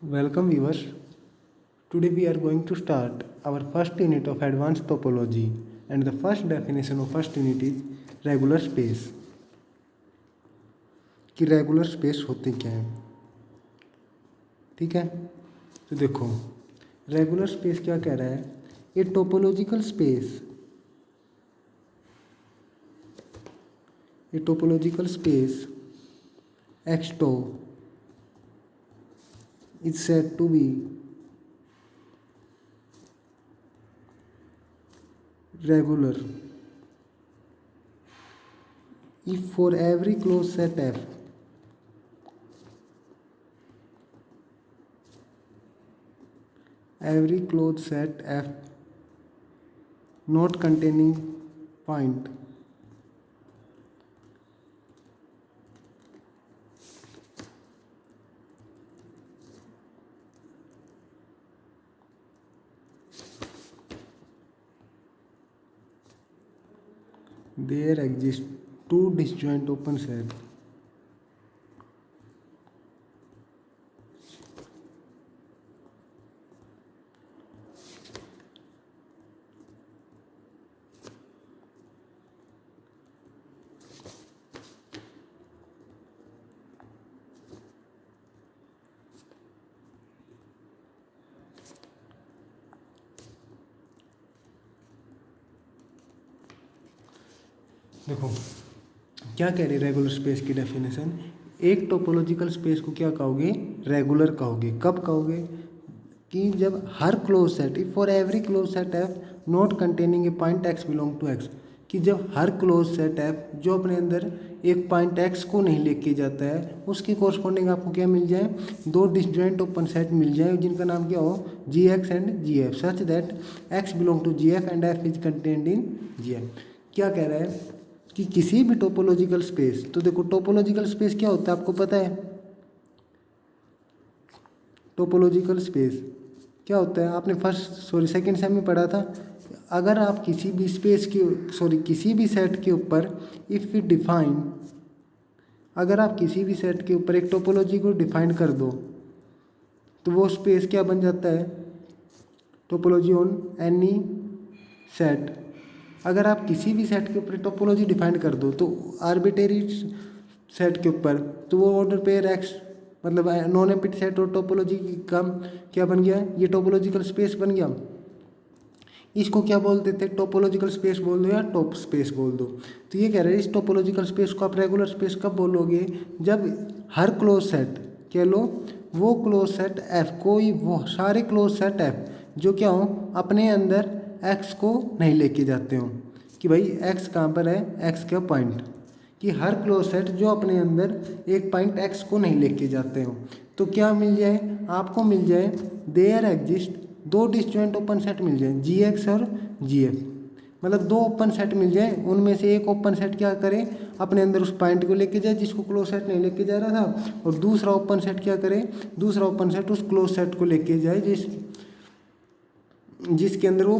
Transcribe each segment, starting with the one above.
Welcome viewers. Today we are going to start our first unit of advanced topology, and the first definition of first unit is regular space. कि regular space होते क्या हैं, ठीक है। तो देखो regular space क्या कह रहा है, a topological space X tau is said to be regular if for every closed set F not containing point there exist two disjoint open set देखो क्या कह रही है रेगुलर स्पेस की डेफिनेशन। एक टोपोलॉजिकल स्पेस को क्या कहोगे, रेगुलर कहोगे। कब कहोगे कि जब हर close set for every close set F not containing a point X belong to X, कि जब हर क्लोज सेट एफ जो अपने अंदर एक पॉइंट एक्स को नहीं लेके जाता है उसकी कोरस्पॉन्डिंग आपको क्या मिल जाए, दो डिसजॉइंट ओपन सेट मिल जाए जिनका नाम क्या हो, G X and G F, such that X belong to G F and F is contained in G F. क्या कह रहा है कि किसी भी टोपोलॉजिकल स्पेस, तो देखो टोपोलॉजिकल स्पेस क्या होता है आपको पता है, टोपोलॉजिकल स्पेस क्या होता है आपने सेकंड सेम में पढ़ा था। अगर आप किसी भी स्पेस की किसी भी सेट के ऊपर इफ़ यू डिफाइन, अगर आप किसी भी सेट के ऊपर एक टोपोलॉजी को डिफाइन कर दो तो वो स्पेस क्या बन जाता है, टोपोलॉजी ऑन एनी सेट। अगर आप किसी भी सेट के ऊपर टोपोलॉजी डिफाइन कर दो तो आर्बिट्रेरी सेट के ऊपर, तो वो ऑर्डर पेयर एक्स मतलब नॉन एम्प्टी सेट और टोपोलॉजी का क्या बन गया, ये टोपोलॉजिकल स्पेस बन गया। इसको क्या बोलते थे, टोपोलॉजिकल स्पेस बोल दो या टॉप स्पेस बोल दो। तो ये कह रहे हैं इस टोपोलॉजिकल स्पेस को आप रेगुलर स्पेस कब बोलोगे, जब हर क्लोज सेट कह लो वो क्लोज सेट एफ, कोई वो सारे क्लोज सेट एफ जो क्या हो अपने अंदर एक्स को नहीं लेके जाते हो, कि भाई एक्स कहाँ पर है, एक्स का पॉइंट, कि हर क्लोज सेट जो अपने अंदर एक पॉइंट एक्स को नहीं लेके जाते हो, तो क्या मिल जाए आपको, मिल जाए देयर एग्जिस्ट दो डिसजॉइंट ओपन सेट मिल जाए, जी एक्स और जी एफ, मतलब दो ओपन सेट मिल जाए, उनमें से एक ओपन सेट क्या करे अपने अंदर उस पॉइंट को लेके जाए जिसको क्लोज सेट नहीं लेके जा रहा था, और दूसरा ओपन सेट क्या करे, दूसरा ओपन सेट उस क्लोज सेट को लेके जाए जिसके अंदर वो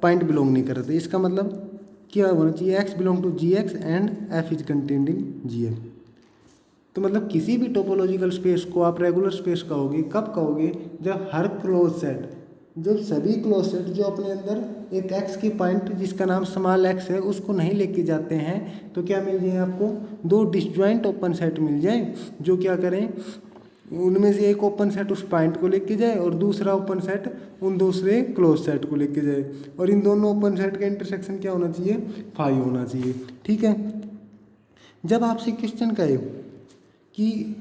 पॉइंट बिलोंग नहीं करते। इसका मतलब क्या होना चाहिए, X belong to G X and F is contained in G F. तो मतलब किसी भी टोपोलॉजिकल स्पेस को आप रेगुलर स्पेस कहोगे, कब कहोगे, जब हर क्लोज सेट, जब सभी क्लोज सेट जो अपने अंदर एक एक्स की पॉइंट जिसका नाम स्मॉल एक्स है उसको नहीं लेके जाते हैं, तो क्या मिल जाए आपको, दो डिसजॉइंट ओपन सेट मिल जाए जो क्या करें, उनमें से एक ओपन सेट उस पॉइंट को लेके जाए और दूसरा ओपन सेट उन दूसरे क्लोज सेट को लेके जाए, और इन दोनों ओपन सेट का इंटरसेक्शन क्या होना चाहिए, फाई होना चाहिए, ठीक है। जब आपसे क्वेश्चन कहे कि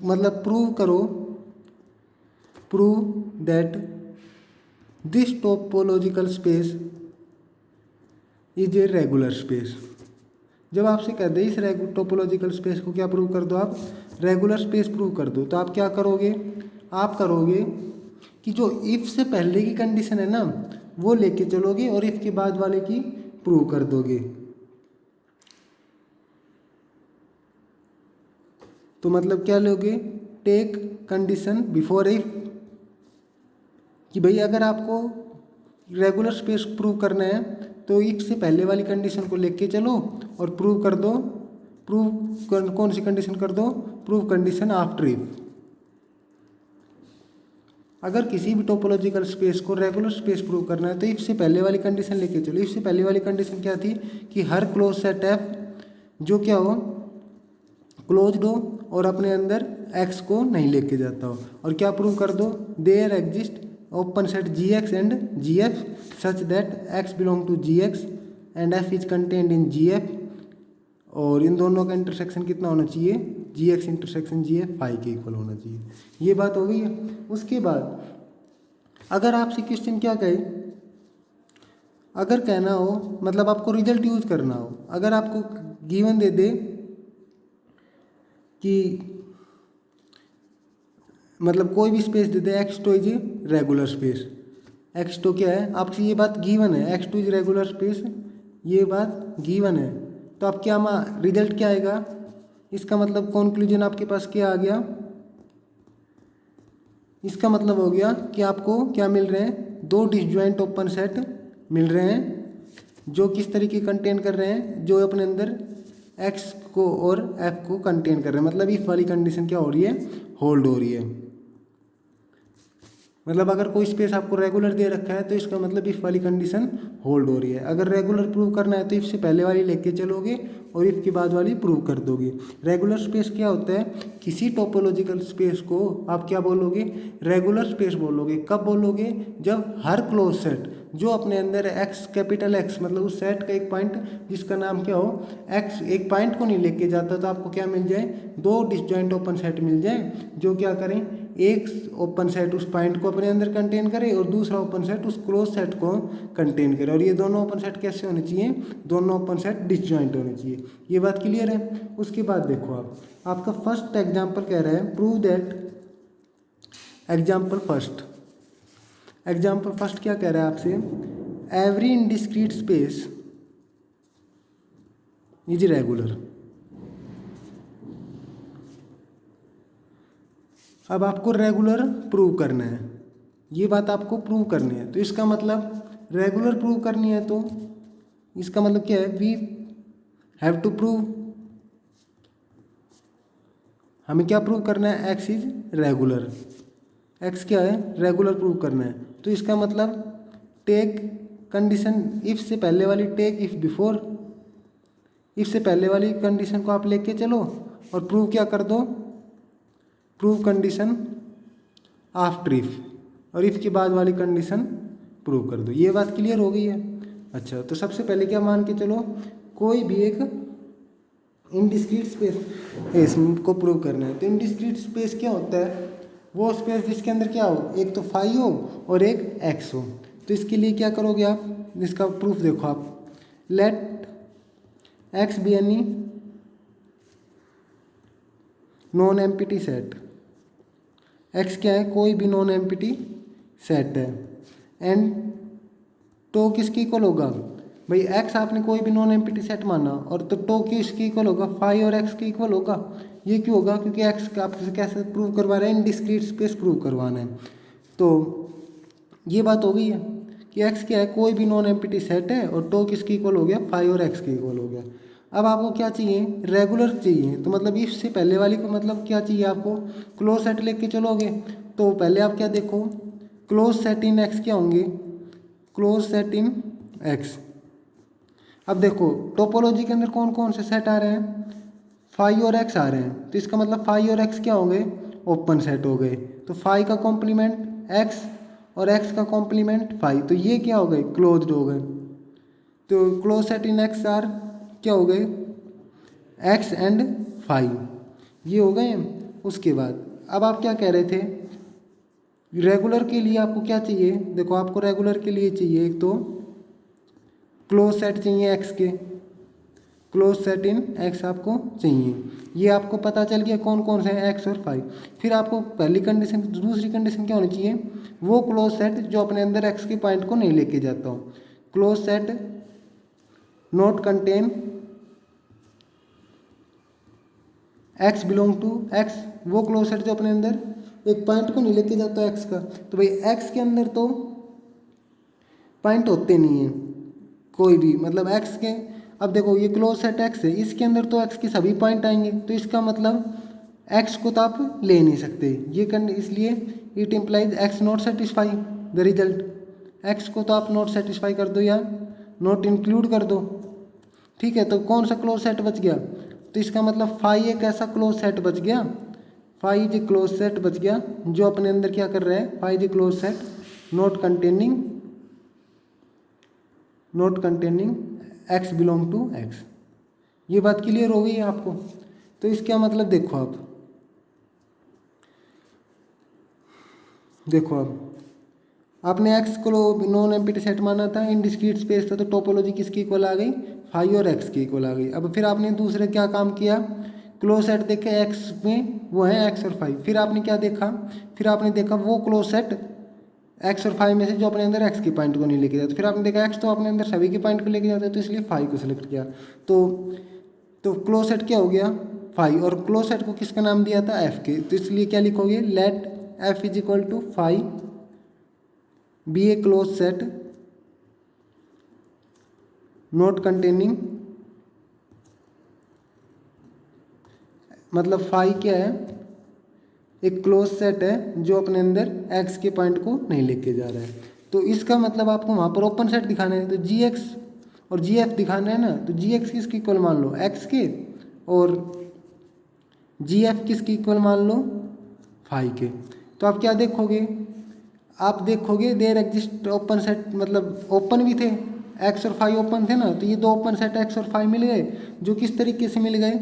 मतलब prove that this topological space is a regular space, जब आपसे कह दे इस टोपोलॉजिकल स्पेस को क्या प्रूव कर दो, आप रेगुलर स्पेस प्रूव कर दो, तो आप क्या करोगे, आप करोगे कि जो इफ़ से पहले की कंडीशन है ना वो लेके चलोगे और इफ़ के बाद वाले की प्रूव कर दोगे। तो मतलब क्या लोगे, टेक कंडीशन बिफोर इफ, कि भाई अगर आपको रेगुलर स्पेस प्रूव करना है तो इफ से पहले वाली कंडीशन को लेके चलो और प्रूव कर दो, कौन सी कंडीशन कर दो, प्रूव कंडीशन आफ्टर इफ। अगर किसी भी टोपोलॉजिकल स्पेस को रेगुलर स्पेस प्रूव करना है तो इफ से पहले वाली कंडीशन लेके चलो। इफ से पहले वाली कंडीशन क्या थी कि हर क्लोज सेट एफ जो क्या हो क्लोज्ड हो और अपने अंदर एक्स को नहीं लेके जाता हो। और क्या प्रूव कर दो, there exist open set G X and G F such that X belong to G X and F is contained in G F. और इन दोनों का इंटरसेक्शन कितना होना चाहिए, G X intersection G F phi के इक्वल होना चाहिए। ये बात हो गई है। उसके बाद अगर आपसे क्वेश्चन क्या कहे, अगर कहना हो मतलब आपको रिजल्ट यूज करना हो, अगर आपको गिवन दे दे कि मतलब कोई भी स्पेस दे दे X two is regular space, X two क्या है आपसे ये बात गिवन है, X two is regular space ये बात गिवन है, तो आप क्या रिजल्ट क्या आएगा, इसका मतलब कंक्लूजन आपके पास क्या आ गया, इसका मतलब हो गया कि आपको क्या मिल रहे हैं, दो डिसजॉइंट ओपन सेट मिल रहे हैं जो किस तरीके कंटेन कर रहे हैं, जो अपने अंदर एक्स को और एफ को कंटेन कर रहे हैं। मतलब इफ वाली कंडीशन क्या हो रही है, होल्ड हो रही है। मतलब अगर कोई स्पेस आपको रेगुलर दे रखा है तो इसका मतलब इफ वाली कंडीशन होल्ड हो रही है। अगर रेगुलर प्रूव करना है तो इफ से पहले वाली लेके चलोगे और इफ के बाद वाली प्रूव कर दोगे। रेगुलर स्पेस क्या होता है, किसी टोपोलॉजिकल स्पेस को आप क्या बोलोगे, रेगुलर स्पेस बोलोगे। कब बोलोगे, जब हर क्लोज सेट जो अपने अंदर एक्स कैपिटल एक्स मतलब उस सेट का एक पॉइंट जिसका नाम क्या हो एक्स, एक पॉइंट को नहीं लेके जाता तो आपको क्या मिल जाए, दो डिसजॉइंट ओपन सेट मिल जाए जो क्या करें, एक ओपन सेट उस पॉइंट को अपने अंदर कंटेन करे और दूसरा ओपन सेट उस क्लोज सेट को कंटेन करे। और ये दोनों ओपन सेट कैसे होने चाहिए, दोनों ओपन सेट डिसजॉइंट होने चाहिए। ये बात क्लियर है। उसके बाद देखो आपका फर्स्ट एग्जाम्पल कह रहा है प्रूव दैट, एग्जाम्पल फर्स्ट क्या कह रहा है आपसे, every indiscrete space is regular. अब आपको रेगुलर प्रूव करना है, ये बात आपको प्रूव करनी है। तो इसका मतलब रेगुलर प्रूव करनी है तो इसका मतलब क्या है, वी हैव टू प्रूव, हमें क्या प्रूव करना है, एक्स इज रेगुलर, एक्स क्या है रेगुलर प्रूव करना है। तो इसका मतलब टेक कंडीशन इफ से पहले वाली, टेक इफ बिफोर, इफ से पहले वाली कंडीशन को आप लेके चलो और प्रूव क्या कर दो, प्रूव कंडीशन आफ्टर इफ, और इफ के बाद वाली कंडीशन प्रूव कर दो। ये बात क्लियर हो गई है। अच्छा, तो सबसे पहले क्या मान के चलो, कोई भी एक इनडिस्क्रीट स्पेस को प्रूव करना है। तो इनडिस्क्रीट स्पेस क्या होता है, वो स्पेस जिसके अंदर क्या हो, एक तो फाई हो और एक एक्स हो। तो इसके लिए क्या करोगे आप, इसका प्रूफ देखो आप, let X be any non empty set, X क्या है, कोई भी नॉन एम्पिटी सेट है, एंड तो किसकी इक्वल होगा भाई, एक्स आपने कोई भी नॉन एम्पिटी सेट माना और तो टो किसकी इक्वल होगा, फाई और एक्स की इक्वल होगा। ये क्यों होगा, क्योंकि एक्स का आपसे कैसे प्रूव करवा रहे हैं, इनडिस्क्रीट स्पेस प्रूव करवाना है। तो ये बात हो गई है कि एक्स क्या है, कोई भी नॉन एम्पिटी सेट है और टो किसकी इक्वल हो गया, फाई और एक्स की इक्वल हो गया। अब आपको क्या चाहिए, रेगुलर चाहिए। तो मतलब इफ से पहले वाली को मतलब क्या चाहिए आपको, क्लोज सेट लेके चलोगे। तो पहले आप क्या देखो, क्लोज सेट इन एक्स क्या होंगे, क्लोज सेट इन एक्स। अब देखो टोपोलॉजी के अंदर कौन कौन से सेट आ रहे हैं, फाई और एक्स आ रहे हैं। तो इसका मतलब फाई और एक्स क्या हो गए, ओपन सेट हो गए। तो फाई का कॉम्प्लीमेंट एक्स और एक्स का कॉम्प्लीमेंट फाई, तो ये क्या हो गए, क्लोज्ड हो गए। तो close set in X are क्या हो गए, एक्स एंड फाई, ये हो गए। उसके बाद अब आप क्या कह रहे थे, रेगुलर के लिए आपको क्या चाहिए, देखो आपको रेगुलर के लिए चाहिए एक तो क्लोज सेट चाहिए एक्स के, क्लोज सेट इन एक्स आपको चाहिए। ये आपको पता चल गया कौन कौन से हैं, एक्स और फाई। फिर आपको पहली कंडीशन, दूसरी कंडीशन क्या होनी चाहिए, वो क्लोज सेट जो अपने अंदर एक्स के पॉइंट को नहीं लेके जाता हो। Close set not contain X belong to X, वो क्लोज सेट जो अपने अंदर एक पॉइंट को नहीं लेके जाता एक्स का। तो भाई एक्स के अंदर तो पॉइंट होते नहीं है कोई भी, मतलब एक्स के, अब देखो ये क्लोज सेट एक्स है, इसके अंदर तो एक्स के सभी पॉइंट आएंगे। तो इसका मतलब एक्स को तो आप ले नहीं सकते, ये इसलिए it implies x not satisfy the result. X को तो आप नॉट सेटिस्फाई कर दो या नॉट इंक्लूड कर दो, ठीक है। तो कौन सा क्लोज सेट बच गया, तो इसका मतलब फाई एक ऐसा क्लोज सेट बच गया, phi is a close set बच गया जो अपने अंदर क्या कर रहा है, phi is a close set not containing X belong to X. ये बात क्लियर हो गई है आपको। तो इसका मतलब देखो अब आपने एक्स को नॉन एम्प्टी सेट माना था, इन डिस्क्रीट स्पेस था, तो टोपोलॉजी किसकी इक्वल आ गई, फाई और एक्स की इक्वल आ गई। अब फिर आपने दूसरे क्या काम किया, क्लोज सेट देखे एक्स में वो है एक्स और फाई, फिर आपने क्या देखा, फिर आपने देखा वो क्लोज सेट एक्स और फाई में से जो अपने अंदर एक्स की पॉइंट को नहीं लेके जाता, फिर आपने देखा एक्स तो अपने अंदर सभी की पॉइंट को लेके जाता है, तो इसलिए फाई को सिलेक्ट किया। तो क्लोज सेट क्या हो गया, फाई, और क्लोज सेट को किसका नाम दिया था, एफ के, तो इसलिए क्या लिखोगे, let F is equal to phi be a close set not containing, मतलब फाई क्या है, एक क्लोज सेट है जो अपने अंदर एक्स के पॉइंट को नहीं लेके जा रहा है। तो इसका मतलब आपको वहाँ पर ओपन सेट दिखाना है, तो जी एक्स और जी एफ दिखाना है ना, तो जी एक्स किसकी इक्वल मान लो, एक्स के, और जी एफ किसकी इक्वल मान लो, फाई के। तो आप क्या देखोगे, आप देखोगे देयर एग्जिस्ट ओपन सेट, मतलब ओपन भी थे, एक्स और फाई ओपन थे ना, तो ये दो ओपन सेट एक्स और फाई मिल गए, जो किस तरीके से मिल गए,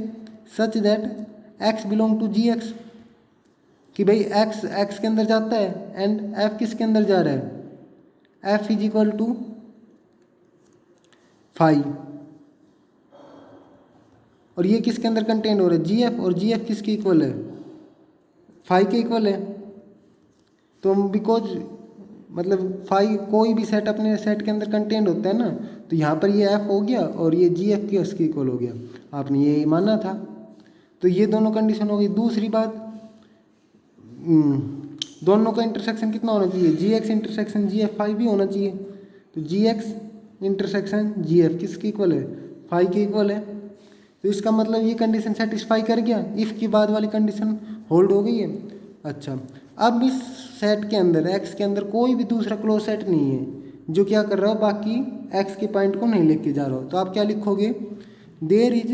such that X belong to G X, कि भाई एक्स एक्स के अंदर जाता है एंड एफ किसके अंदर जा रहा है, F is equal to phi, और ये किसके अंदर कंटेन हो रहा है, जी एफ, और जी एफ किसके इक्वल है, फाई के इक्वल है। तो बिकॉज मतलब फाई कोई भी सेट अपने सेट के अंदर कंटेंट होता है ना, तो यहाँ पर ये एफ हो गया और ये जी एफ के उसके इक्वल हो गया, आपने ये माना था। तो ये दोनों कंडीशन हो गई। दूसरी बात, दोनों का इंटरसेक्शन कितना होना चाहिए, G X intersection G F phi भी होना चाहिए। तो जी एक्स इंटरसेक्शन जी एफ किसके इक्वल है, फाई के इक्वल है। तो इसका मतलब ये कंडीशन सेटिस्फाई कर गया, इफ़ की बाद वाली कंडीशन होल्ड हो गई है। अच्छा, अब इस सेट के अंदर एक्स के अंदर कोई भी दूसरा क्लोज सेट नहीं है जो क्या कर रहा हो, बाकी एक्स के पॉइंट को नहीं लेके जा रहा हो, तो आप क्या लिखोगे, there is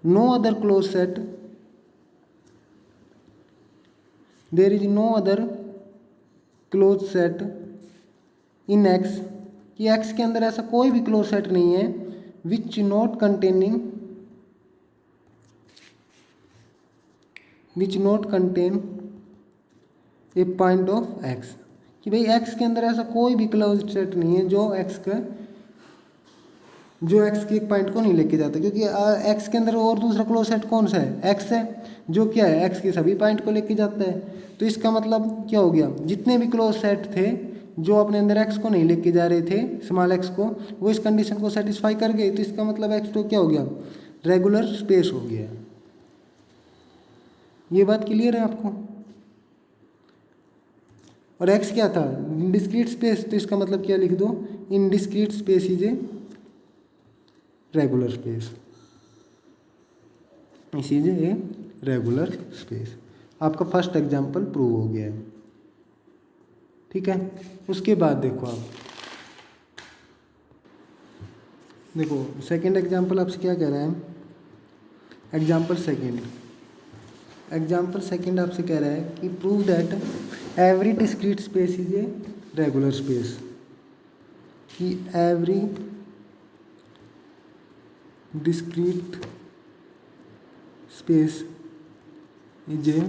no other close set, there is no other close set in X, कि एक्स के अंदर ऐसा कोई भी क्लोज सेट नहीं है which not contain a point of X, कि भाई एक्स के अंदर ऐसा कोई भी क्लोज सेट नहीं है जो एक्स के एक पॉइंट को नहीं लेके जाता, क्योंकि एक्स के अंदर और दूसरा क्लोज सेट कौन सा है, एक्स है, जो क्या है एक्स के सभी पॉइंट को लेके जाता है। तो इसका मतलब क्या हो गया, जितने भी क्लोज सेट थे जो अपने अंदर एक्स को नहीं लेके जा रहे थे, स्मॉल एक्स को, वो इस कंडीशन को सेटिस्फाई कर गए। तो इसका मतलब एक्स तो क्या हो गया, रेगुलर स्पेस हो गया। ये बात क्लियर है आपको। और एक्स क्या था, डिस्क्रीट स्पेस, तो इसका मतलब क्या लिख दो, इन discrete space is a regular space, इस इज ए रेगुलर स्पेस। आपका फर्स्ट एग्जाम्पल प्रूव हो गया है, ठीक है। उसके बाद देखो आप, देखो सेकंड एग्जाम्पल आपसे क्या कह रहा है, एग्जाम्पल सेकंड आपसे कह रहा है कि prove that every discrete space is a regular space, कि every discrete space is a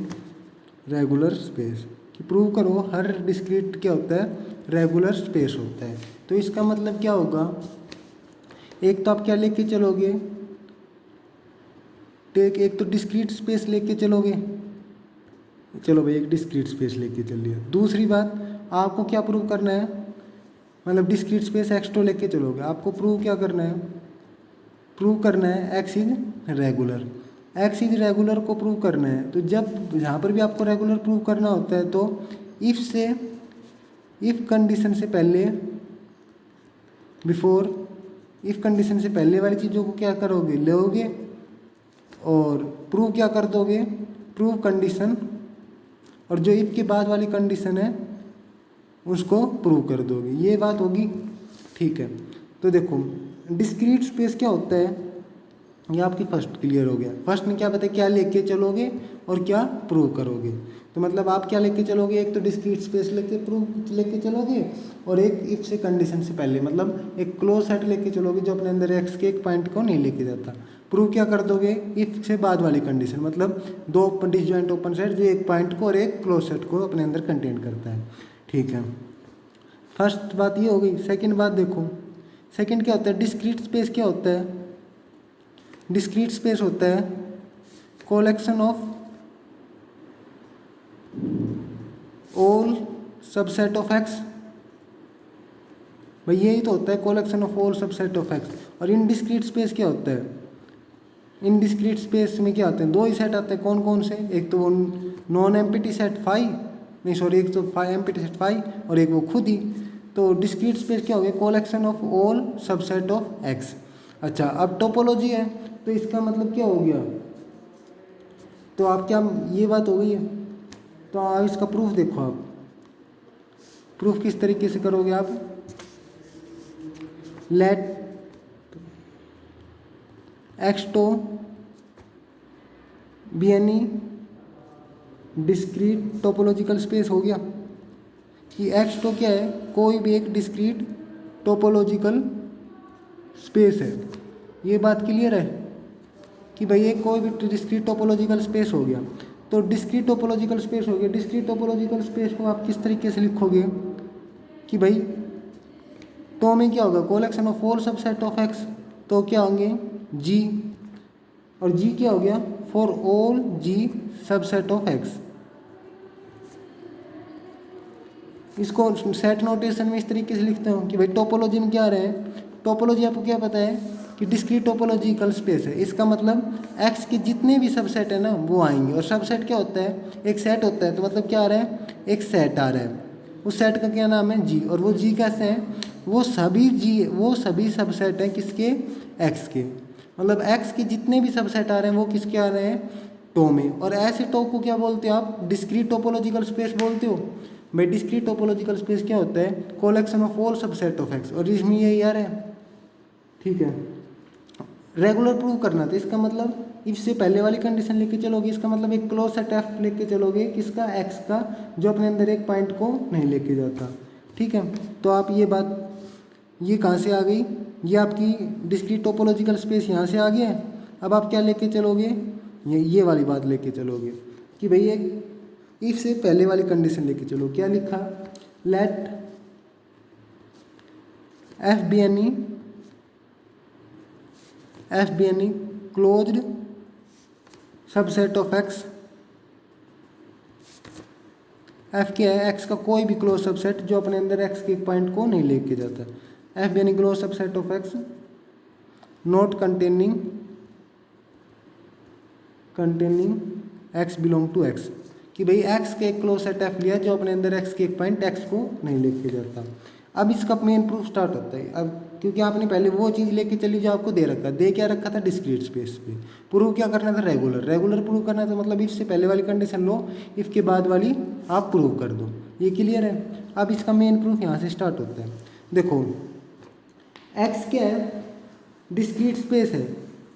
regular space, कि प्रूव करो हर डिस्क्रीट क्या होता है, रेगुलर स्पेस होता है। तो इसका मतलब क्या होगा, एक तो आप क्या लेके चलोगे, एक तो डिस्क्रीट स्पेस लेके चलोगे, चलो भाई एक डिस्क्रीट स्पेस लेके चल लिया। दूसरी बात, आपको क्या प्रूव करना है, मतलब डिस्क्रीट स्पेस एक्स तो लेके चलोगे, आपको प्रूव क्या करना है, प्रूव करना है x is regular, x is regular को प्रूव करना है। तो जब जहाँ पर भी आपको रेगुलर प्रूव करना होता है, तो इफ कंडीशन से पहले, इफ कंडीशन से पहले वाली चीज़ों को क्या करोगे, लोगे, और प्रूव क्या कर दोगे, प्रूव कंडीशन, और जो इफ के बाद वाली कंडीशन है उसको प्रूव कर दोगे, ये बात होगी। ठीक है, तो देखो डिस्क्रीट स्पेस क्या होता है, ये आपकी फर्स्ट क्लियर हो गया। फर्स्ट में क्या बताया, क्या लेके चलोगे और क्या प्रूव करोगे। तो मतलब आप क्या लेके चलोगे, एक तो डिस्क्रीट स्पेस लेके चलोगे, और एक इफ से कंडीशन से पहले, मतलब एक क्लोज सेट लेके चलोगे जो अपने अंदर एक्स के एक पॉइंट को नहीं लेके जाता। प्रूव क्या कर दोगे, इफ से बाद वाली कंडीशन, मतलब दो डिसजॉइंट ओपन सेट जो एक पॉइंट को और एक क्लोज सेट को अपने अंदर कंटेन करता है। ठीक है, फर्स्ट बात ये हो गई। सेकंड बात देखो, सेकंड क्या होता है, डिस्क्रीट स्पेस क्या होता है, डिस्क्रीट स्पेस होता है collection of all subset of x. भाई यही तो होता है collection of all subset of x. और इनडिस्क्रीट स्पेस क्या होता है, इनडिस्क्रीट स्पेस में क्या आते हैं, दो ही सेट आते हैं। कौन कौन से, एक तो वो नॉन एम्प्टी सेट फाई, नहीं सॉरी, एक तो फाई एम्प्टी सेट फाई और एक वो खुद ही। तो डिस्क्रीट स्पेस क्या हो गया, collection of all subset of x. अच्छा, अब टोपोलॉजी है तो इसका मतलब क्या हो गया, तो आप क्या, ये बात हो गई है। तो आप इसका प्रूफ देखो, आप प्रूफ किस तरीके से करोगे आप, let X to be any discrete topological space हो गया, कि एक्स टो क्या है, कोई भी एक डिस्क्रीट टोपोलॉजिकल स्पेस है। ये बात क्लियर है कि भाई एक कोई भी डिस्क्रीट टोपोलॉजिकल स्पेस हो गया। तो डिस्क्रीट टोपोलॉजिकल स्पेस हो गया, डिस्क्रीट टोपोलॉजिकल स्पेस को आप किस तरीके से लिखोगे कि भाई तो में क्या होगा, collection of all subset of X, तो क्या होंगे जी, और जी क्या हो गया, for all G subset of X. इसको सेट नोटेशन में इस तरीके से लिखते हो कि भाई टोपोलॉजी में क्या रहे, टोपोलॉजी आपको क्या पता है कि डिस्क्रीट टोपोलॉजिकल स्पेस है। इसका मतलब एक्स के जितने भी सबसेट है ना वो आएंगे, और सबसेट क्या होता है, एक सेट होता है। तो मतलब क्या आ रहा है, एक सेट आ रहा है, उस सेट का क्या नाम है, जी। और वो जी कैसे हैं, वो सभी जी, वो सभी सबसेट हैं किसके, एक्स के। मतलब एक्स के जितने भी सबसेट आ रहे हैं वो किसके आ रहे हैं, टो में। और ऐसे टो को क्या बोलते हो आप, डिस्क्रीट टोपोलॉजिकल स्पेस बोलते हो। भाई डिस्क्रीट टोपोलॉजिकल स्पेस क्या होता है, collection of all subset of x, और इसमें यही आ रहा है। ठीक है, रेगुलर प्रूव करना था, इसका मतलब इफ से पहले वाली कंडीशन लेके चलोगे, इसका मतलब एक क्लोज सेट एफ लेके चलोगे किसका, एक्स का, जो अपने अंदर एक पॉइंट को नहीं लेके जाता। ठीक है, तो आप ये बात, ये कहाँ से आ गई, ये आपकी डिस्क्रीट टोपोलॉजिकल स्पेस यहाँ से आ गया है। अब आप क्या लेके चलोगे, ये वाली बात लेके चलोगे कि भाई एक इफ से पहले वाली कंडीशन लेके चलो। क्या लिखा, let F be any closed subset of X. F क्या है, एक्स का कोई भी क्लोज सबसेट जो अपने अंदर एक्स के एक पॉइंट को नहीं लेके जाता। F be any close subset of X not containing X belong to X, कि भाई एक्स के एक क्लोज सेट एफ लिया जो अपने अंदर एक्स के एक पॉइंट एक्स को नहीं लेके जाता। अब इसका मेन प्रूफ स्टार्ट होता है। अब क्योंकि आपने पहले वो चीज़ लेके चली जो आपको दे रखा, दे क्या रखा था, डिस्क्रीट स्पेस पे। प्रूव क्या करना था, रेगुलर प्रूव करना था। मतलब इफ से पहले वाली कंडीशन लो, इफ के बाद वाली आप प्रूव कर दो। ये क्लियर है। अब इसका मेन प्रूफ यहाँ से स्टार्ट होता है। देखो एक्स क्या है, डिस्क्रीट स्पेस है,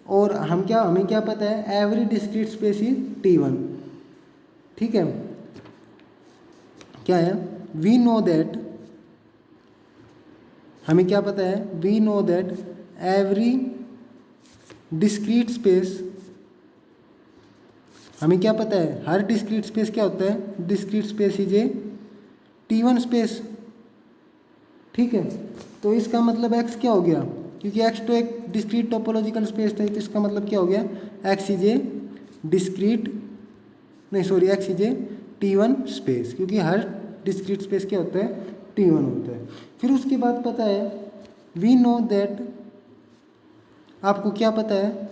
और हमें क्या पता है, every discrete space is T1। ठीक है, क्या है, वी नो दैट, हमें क्या पता है, we know that every discrete space, हमें क्या पता है, हर डिस्क्रीट स्पेस क्या होता है, discrete space is A T1 space. ठीक है, तो इसका मतलब एक्स क्या हो गया, क्योंकि एक्स तो एक डिस्क्रीट टोपोलॉजिकल स्पेस था, तो इसका मतलब क्या हो गया, एक्स इज ए डिस्क्रीट, नहीं sorry, x is a T1 space, क्योंकि हर डिस्क्रीट स्पेस क्या होता है, T1 होता है। फिर उसके बाद पता है, वी नो दैट, आपको क्या पता है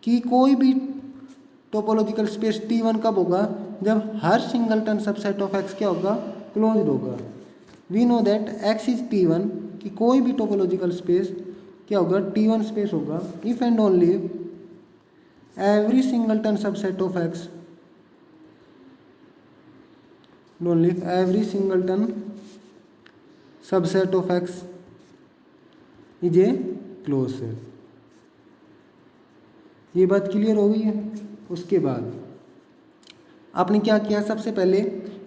कि कोई भी टोपोलॉजिकल स्पेस T1 कब होगा, जब हर सिंगलटन सबसेट ऑफ एक्स क्या होगा, क्लोज्ड होगा। We know that X is T1, कि कोई भी टोपोलॉजिकल स्पेस क्या होगा, T1 स्पेस होगा, if and only every singleton subset of x, don't leave, every singleton subset of x is a closed set। ये बात क्लियर हो गई है। उसके बाद आपने क्या किया, सबसे पहले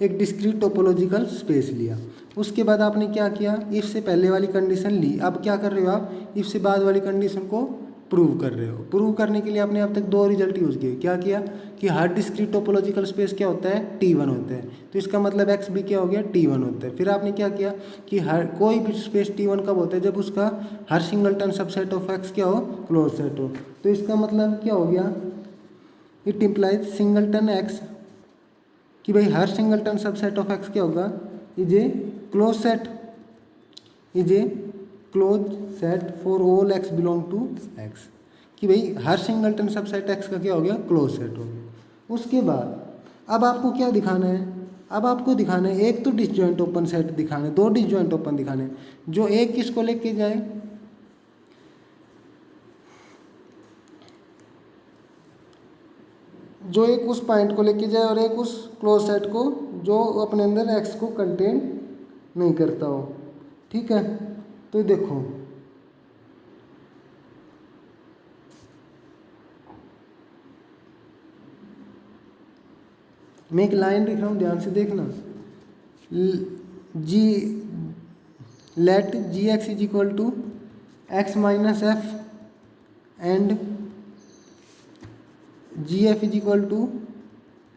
एक डिस्क्रीट टोपोलॉजिकल स्पेस लिया, उसके बाद आपने क्या किया, इफ से पहले वाली कंडीशन ली। अब क्या कर रहे हो आप, इफ से बाद वाली कंडीशन को प्रूव कर रहे हो। प्रूव करने के लिए आपने अब तक दो रिजल्ट यूज़ किए। क्या किया कि हर डिस्क्रीट टोपोलॉजिकल स्पेस क्या होता है, T1 होता है, तो इसका मतलब एक्स भी क्या हो गया, T1 होता है। फिर आपने क्या किया कि हर कोई भी स्पेस T1 कब होता है, जब उसका हर सिंगलटन सबसेट ऑफ एक्स क्या हो, क्लोज सेट हो। तो इसका मतलब क्या हो गया, इट इम्प्लाइज सिंगलटन एक्स, कि भाई हर सिंगलटन सबसेट ऑफ एक्स क्या होगा, is a close set, is a close set for all X belong to X, कि भाई हर सिंगलटन सबसेट एक्स का क्या हो गया, क्लोज सेट हो गया। उसके बाद अब आपको क्या दिखाना है, अब आपको दिखाना है एक तो डिसजॉइंट ओपन सेट दिखाना है, दो डिसजॉइंट ओपन दिखाने हैं, जो एक किसको लेके जाए, जो एक उस पॉइंट को लेके जाए और एक उस क्लोज सेट को जो अपने अंदर एक्स को कंटेन नहीं करता हो। ठीक है, तो देखो मैं एक लाइन लिख रहा हूँ, ध्यान से देखना। G let G X is equal to X minus F and G F is equal to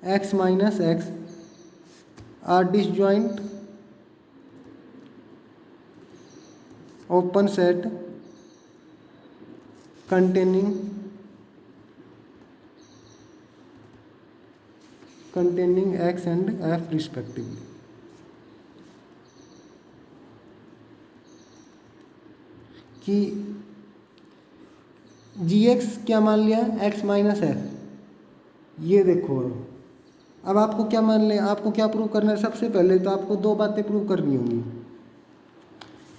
X minus X are disjoint open set containing x and f respectively। कि जी एक्स क्या मान लिया, x माइनस एफ। ये देखो अब आपको क्या मान लें, आपको क्या प्रूव करना है, सबसे पहले तो आपको दो बातें प्रूव करनी होंगी।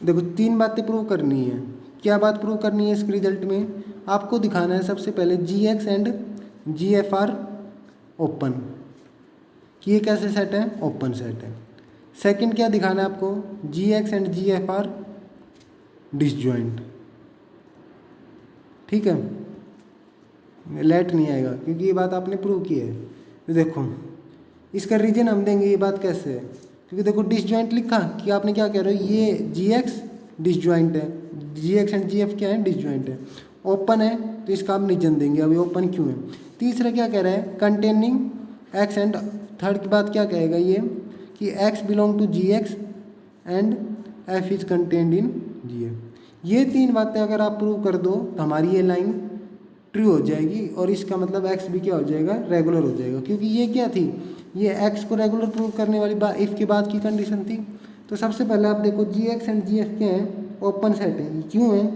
देखो तीन बातें प्रूव करनी है। क्या बात प्रूव करनी है, इस रिजल्ट में आपको दिखाना है सबसे पहले G X and G F are open, कि ये कैसे सेट है, ओपन सेट है। सेकंड क्या दिखाना है आपको, G X and G F are disjoint. ठीक है, लेट नहीं आएगा क्योंकि ये बात आपने प्रूव की है। तो देखो इसका रीजन हम देंगे, ये बात कैसे है, क्योंकि देखो डिसजॉइंट लिखा कि आपने क्या कह रहे हो, ये जी एक्स डिसजॉइंट है, G X and G F क्या है, डिसजॉइंट है। ओपन है तो इसका आप रीजन देंगे, अभी ओपन क्यों है। तीसरा क्या कह रहा है, कंटेनिंग एक्स एंड, थर्ड की बात क्या कहेगा ये कि X belong to G X and F is contained in G F. ये तीन बातें अगर आप प्रूव कर दो तो हमारी ये लाइन ट्रू हो जाएगी और इसका मतलब एक्स भी क्या हो जाएगा, रेगुलर हो जाएगा। क्योंकि ये क्या थी, ये एक्स को रेगुलर प्रूव करने वाली इफ के बाद की कंडीशन थी। तो सबसे पहले आप देखो जी एक्स एंड जी एफ क्या है, ओपन सेट है। क्यों है,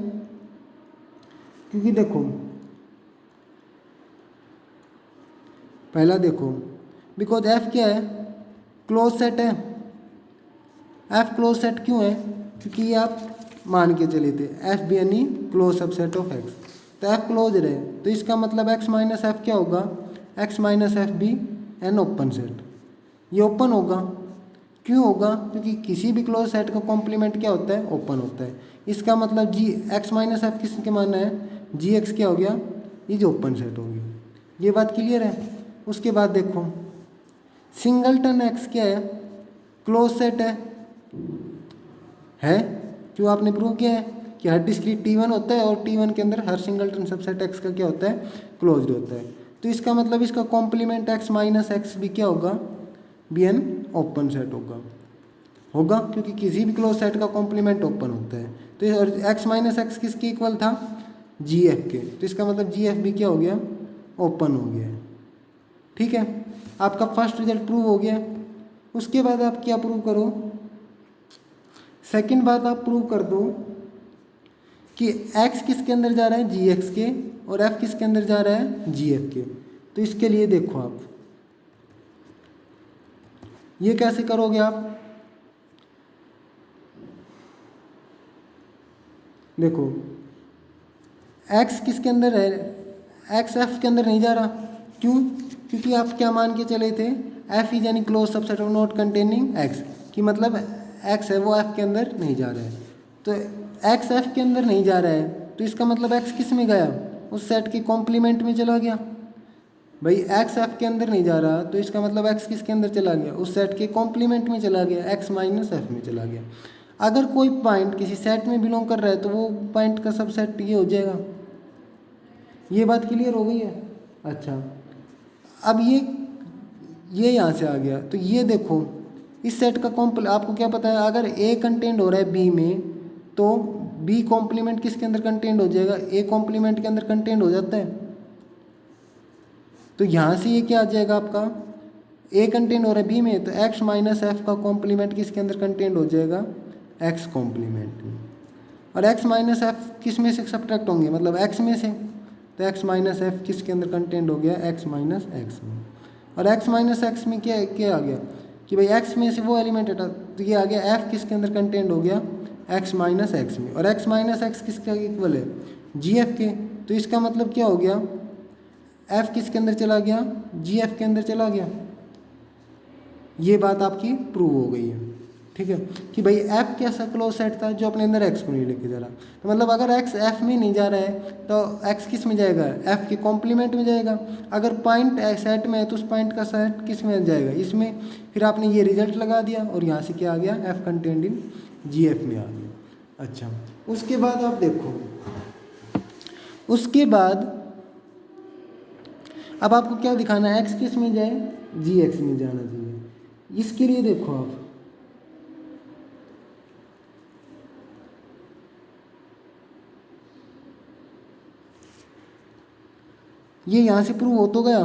क्योंकि देखो पहला देखो बिकॉज एफ क्या है, क्लोज सेट है। एफ क्लोज सेट क्यों है, क्योंकि ये आप मान के चले थे एफ बी यानी क्लोज सबसेट ऑफ एक्स, तो एफ क्लोज रहे तो इसका मतलब एक्स माइनस एफ क्या होगा, X minus F be an open set. ये ओपन होगा, क्यों होगा, क्योंकि किसी भी क्लोज सेट का कॉम्प्लीमेंट क्या होता है, ओपन होता है। इसका मतलब जी एक्स माइनस एफ किसके मानना है, जी एक्स क्या हो गया, ये जो ओपन सेट हो गया। ये बात क्लियर है। उसके बाद देखो सिंगलटन एक्स क्या है, क्लोज सेट है क्यों, आपने प्रूव किया है कि हर डिस्क्रीट T1 होता है और T1 के अंदर हर सिंगलटन सबसेट एक्स का क्या होता है, क्लोज्ड होता है। तो इसका मतलब इसका कॉम्प्लीमेंट एक्स माइनस एक्स भी क्या होगा, बी एन ओपन सेट होगा क्योंकि किसी भी क्लोज सेट का कॉम्प्लीमेंट ओपन होता है। तो एक्स माइनस एक्स किसके इक्वल था, जी एफ के, तो इसका मतलब जी एफ भी क्या हो गया, ओपन हो गया है। ठीक है, आपका फर्स्ट रिजल्ट प्रूव हो गया। उसके बाद आप क्या प्रूव करो, सेकंड बात आप प्रूव कर दो कि x किसके अंदर जा रहा है, जी एक्स के, और f किसके अंदर जा रहा है, जी एफ के। तो इसके लिए देखो आप ये कैसे करोगे, आप देखो x किसके अंदर है, एक्स एफ के अंदर नहीं जा रहा। क्यों? क्योंकि आप क्या मान के चले थे, एफ इज यानी close subset of not containing x, कि मतलब एक्स है वो एफ के अंदर नहीं जा रहा है। तो एक्स एफ के अंदर नहीं जा रहा है तो इसका मतलब एक्स किस में गया, उस सेट के कॉम्प्लीमेंट में चला गया। भाई एक्स एफ के अंदर नहीं जा रहा तो इसका मतलब एक्स किसके अंदर चला गया, उस सेट के कॉम्प्लीमेंट में चला गया, एक्स माइनस एफ में चला गया। अगर कोई पॉइंट किसी सेट में बिलोंग कर रहा है तो वो पॉइंट का सबसेट ये हो जाएगा। ये बात क्लियर हो गई है? अच्छा, अब ये यहाँ से आ गया तो ये देखो इस सेट का आपको क्या पता है, अगर ए कंटेंट हो रहा है बी में तो बी कॉम्प्लीमेंट किसके अंदर कंटेंट हो जाएगा, ए कॉम्प्लीमेंट के अंदर कंटेंट हो जाता है। तो यहाँ से ये क्या आ जाएगा आपका, ए कंटेंट हो रहा है बी में तो एक्स माइनस एफ का कॉम्प्लीमेंट किसके अंदर कंटेंट हो जाएगा, एक्स कॉम्प्लीमेंट में। और एक्स माइनस एफ किस में से सब्ट्रैक्ट होंगे, मतलब एक्स में से, तो एक्स माइनस एफ किसके अंदर कंटेंट हो गया, एक्स माइनस एक्स में। और एक्स माइनस एक्स में क्या क्या आ गया कि भाई एक्स में से वो एलिमेंट हटा तो ये आ गया एफ किसके अंदर कंटेंट हो गया, एक्स माइनस एक्स में। और एक्स माइनस एक्स किसका इक्वल है, जी एफ के। तो इसका मतलब क्या हो गया, एफ किसके अंदर चला गया, जी एफ के अंदर चला गया। ये बात आपकी प्रूव हो गई है, ठीक है, कि भाई एफ कैसा क्लोज सेट था जो अपने अंदर एक्स को नहीं लेके जा रहा। तो मतलब अगर एक्स एफ में नहीं जा रहा है तो एक्स किस में जाएगा, एफ के कॉम्प्लीमेंट में जाएगा। अगर पॉइंट सेट में है तो उस पॉइंट का सेट किस में जाएगा, इसमें। फिर आपने ये रिजल्ट लगा दिया और यहाँ से क्या आ गया, F content in G F में आ गया। अच्छा, उसके बाद आप देखो, उसके बाद अब आपको क्या दिखाना है, एक्स किस में जाए, जी एक्स में जाना चाहिए। इसके लिए देखो आप ये यहाँ से प्रूव हो तो गया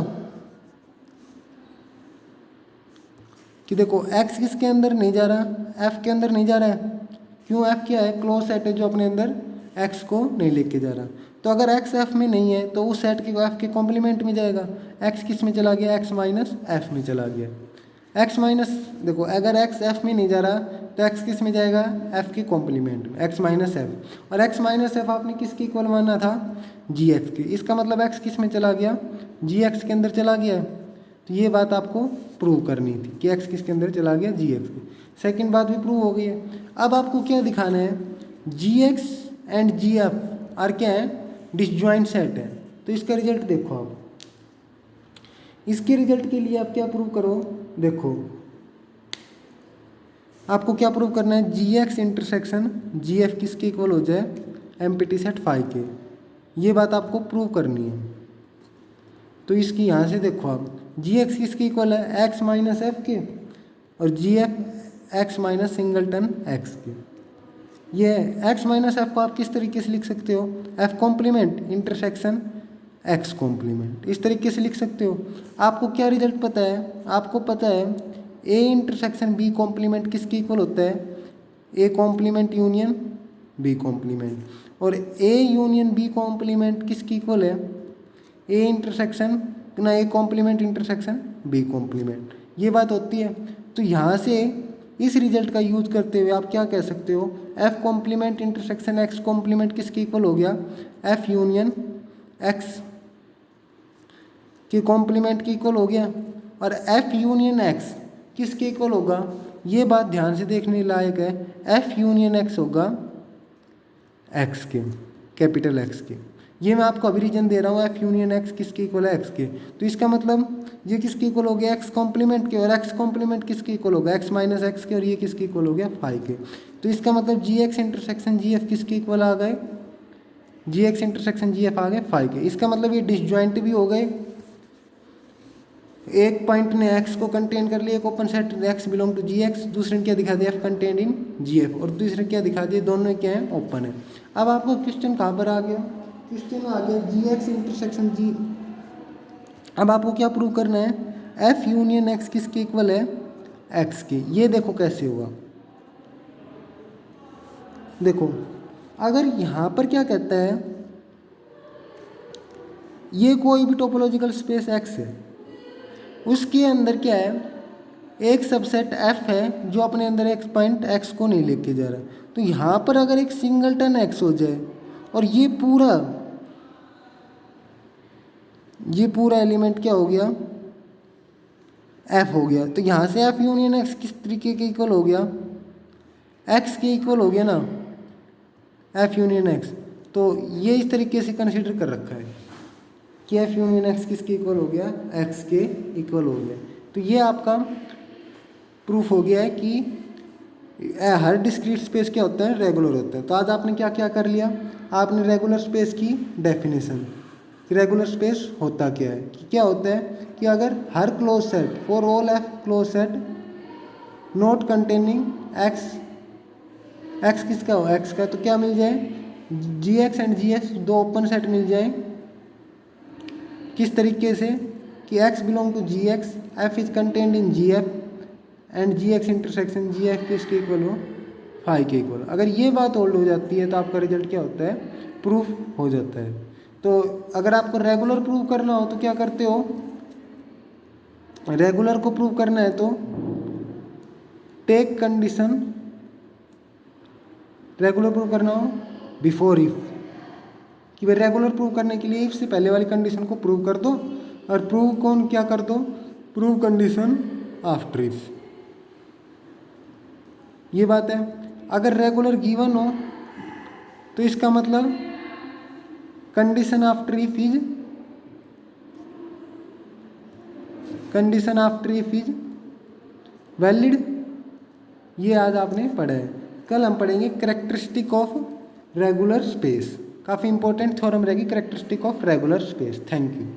कि देखो एक्स किसके अंदर नहीं जा रहा, एफ के अंदर नहीं जा रहा है। क्यों, एफ क्या है, क्लोज सेट है जो अपने अंदर एक्स को नहीं लेके जा रहा। तो अगर एक्स एफ में नहीं है तो उस सेट के एफ के कॉम्प्लीमेंट में जाएगा। एक्स किस में चला गया, एक्स माइनस एफ में चला गया। एक्स माइनस देखो अगर एक्स एफ में नहीं जा रहा तो एक्स किस में जाएगा, एफ के कॉम्प्लीमेंट में, एक्स माइनस एफ। और एक्स माइनस एफ आपने किसके इक्वल माना था, जी एफ के। इसका मतलब एक्स किस में चला गया, जी एक्स के अंदर चला गया। तो ये बात आपको प्रूव करनी थी कि एक्स किसके अंदर चला गया, जी एक्स के। सेकेंड बात भी प्रूव हो गई है। अब आपको क्या दिखाना है, G X and G F are क्या है, डिसजॉइंट सेट है। तो इसका रिजल्ट देखो आप, इसके रिजल्ट के लिए आप क्या प्रूव करो, देखो आपको क्या प्रूव करना है, G X intersection G F किसके इक्वल हो जाए, एम्प्टी सेट फाई के। ये बात आपको प्रूव करनी है। तो इसकी यहाँ से देखो आप, जी एक्स किसके इक्वल है, एक्स माइनस एफ के, और G F X minus singleton X के। ये एक्स माइनस एफ को आप किस तरीके से लिख सकते हो, F complement intersection X complement, इस तरीके से लिख सकते हो। आपको क्या रिजल्ट पता है, आपको पता है ए इंटरसेक्शन बी कॉम्प्लीमेंट किसके इक्वल होता है, A complement union B complement. और ए यूनियन बी कॉम्प्लीमेंट किसके इक्वल है, ए इंटरसेक्शन ना A complement intersection B complement. ये बात होती है। तो यहाँ से इस रिजल्ट का यूज करते हुए आप क्या कह सकते हो, F complement intersection X complement किसके इक्वल हो गया, एफ यूनियन एक्स के कॉम्प्लीमेंट के इक्वल हो गया। और एफ यूनियन एक्स किसके इक्वल होगा, ये बात ध्यान से देखने लायक है, एफ यूनियन एक्स होगा एक्स के, कैपिटल एक्स के। ये मैं आपको अभी रीजन दे रहा हूँ, एफ यूनियन एक्स किसके इक्वल है, एक्स के। तो इसका मतलब ये किसके इक्वल हो गया, एक्स कॉम्प्लीमेंट के, और एक्स कॉम्प्लीमेंट किसके इक्वल होगा, एक्स माइनस एक्स के, और ये किसके इक्वल हो गया, फाई के। तो इसका मतलब जी एक्स इंटरसेक्शन जी एफ किसके इक्वल आ गए, जी एक्स इंटरसेक्शन जी एफ आ गए फाई के। इसका मतलब ये डिसजॉइंट भी हो गए, एक पॉइंट ने एक्स को कंटेन कर लिया, एक open set X belong to G X, दूसरे ने क्या दिखा दिया, F contain in G F, और दूसरे क्या दिखा दिया, दोनों क्या है, ओपन है। अब आपको क्वेश्चन कहाँ पर आ गया, क्वेश्चन आ गया जी एक्स इंटरसेक्शन जी। अब आपको क्या प्रूव करना है, एफ यूनियन एक्स किसके इक्वल है, एक्स के। ये देखो कैसे हुआ, देखो अगर यहाँ पर क्या कहता है, ये कोई भी टोपोलॉजिकल स्पेस एक्स है, उसके अंदर क्या है, एक सबसेट एफ है जो अपने अंदर एक पॉइंट एक्स को नहीं लेके जा रहा। तो यहाँ पर अगर एक सिंगलटन एक्स हो जाए और ये पूरा ये पूरा एलिमेंट क्या हो गया, एफ हो गया। तो यहाँ से एफ यूनियन एक्स किस तरीके के इक्वल हो गया, एक्स के इक्वल हो गया ना, एफ यूनियन एक्स। तो ये इस तरीके से कंसिडर कर रखा है कि एफ यूनियन एक्स किसके इक्वल हो गया, एक्स के इक्वल हो गया। तो ये आपका प्रूफ हो गया है कि हर डिस्क्रीट स्पेस क्या होता है, रेगुलर होता है। तो आज आपने क्या क्या कर लिया, आपने रेगुलर स्पेस की डेफिनेशन, रेगुलर स्पेस होता क्या है, कि क्या होता है कि अगर हर close set for all F close set not containing X, X किसका हो, एक्स का, तो क्या मिल जाए, G X and G X दो ओपन सेट मिल जाए। किस तरीके से कि X belong to G X, F is contained in G F and G X intersection G F किसके इक्वल हो, फाई के इक्वल। अगर ये बात होल्ड हो जाती है तो आपका रिजल्ट क्या होता है, प्रूफ हो जाता है। तो अगर आपको रेगुलर प्रूव करना हो तो क्या करते हो, रेगुलर को प्रूव करना है तो टेक कंडीशन, रेगुलर प्रूव करना हो बिफोर इफ, कि भाई रेगुलर प्रूव करने के लिए इफ से पहले वाली कंडीशन को प्रूव कर दो, और प्रूव कौन क्या कर दो, प्रूव कंडीशन आफ्टर इफ। ये बात है। अगर रेगुलर गिवन हो तो इसका मतलब condition after if is, condition after if is valid. ये आज आपने पढ़ा है। कल हम पढ़ेंगे कैरेक्टरिस्टिक ऑफ रेगुलर स्पेस, काफ़ी इंपॉर्टेंट थ्योरम रहेगी characteristic of regular space. Thank you.